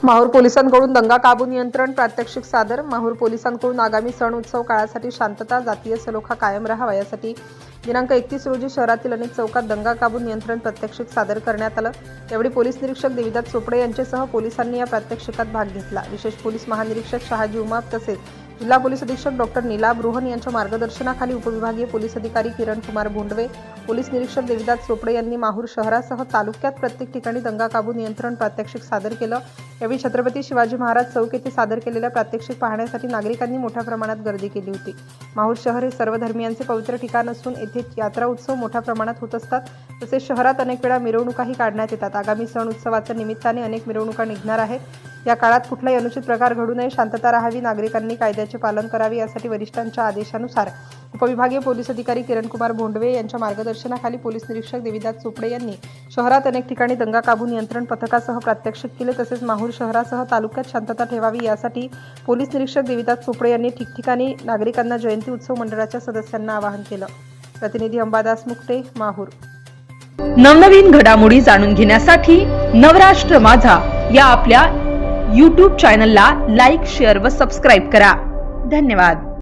माहूर पोलिसांकडून दंगा काबू नियंत्रण प्रात्यक्षिक सादर. माहूर पोलिसांकडून आगामी सण उत्सव काळासाठी शांतता, जातीय सलोखा कायम राहावा यासाठी दिनांक 31 रोजी शहरातील अनेक चौकात दंगा काबू नियंत्रण प्रात्यक्षिक सादर करण्यात आलं. यावेळी पोलीस निरीक्षक देविदास चोपडे यांच्यासह पोलिसांनी या प्रात्यक्षिकात भाग घेतला. विशेष पोलीस महानिरीक्षक शहाजी उमाप तसेच जिल्हा पोलीस अधीक्षक डॉक्टर नीलाभ रोहन यांच्या मार्गदर्शनाखाली उपविभागीय पोलीस अधिकारी किरण कुमार भोंडवे, पोलीस निरीक्षक देविदास चोपडे यांनी माहूर शहरासह तालुक्यात प्रत्येक ठिकाणी दंगा काबू नियंत्रण प्रात्यक्षिक सादर केलं. यावेळी छत्रपती शिवाजी महाराज चौक येथे सादर केलेल्या प्रात्यक्षिक पाहण्यासाठी नागरिकांनी मोठ्या प्रमाणात गर्दी केली होती. माहूर शहर हे सर्वधर्मियांचे पवित्र ठिकाण असून येथे यात्रा उत्सव मोठ्या प्रमाणात होत असतात. तसेच शहरात अनेक वेळा मिरवणुकाही काढण्यात येतात. आगामी सण उत्सवाच्या निमित्ताने अनेक मिरवणुका निघणार आहेत. या काळात कुठलाही अनुचित प्रकार घडू नये, शांतता राहावी, नागरिकांनी कायद्याचे पालन करावे यासाठी वरिष्ठांच्या आदेशानुसार उपविभागीय पोलीस अधिकारी किरण कुमार भोंडवे यांच्या मार्गदर्शनाखाली पोलीस निरीक्षक देविदास चोपडे यांनी शहरात अनेक ठिकाणी दंगा काबू नियंत्रण पथकासह प्रात्यक्षिक केले. तसेच माहूर शहरासह तालुक्यात शांतता ठेवावी यासाठी पोलीस निरीक्षक देविदास चोपडे यांनी ठिकठिकाणी नागरिकांना जयंती उत्सव मंडळाच्या सदस्यांना आवाहन केलं. प्रतिनिधी अंबादास मुक्ते, माहूर. नवनवीन घडामोडी जाणून घेण्यासाठी नवराष्ट्र माझा या आपल्या YouTube चॅनलला लाईक, शेअर व सबस्क्राईब करा. धन्यवाद.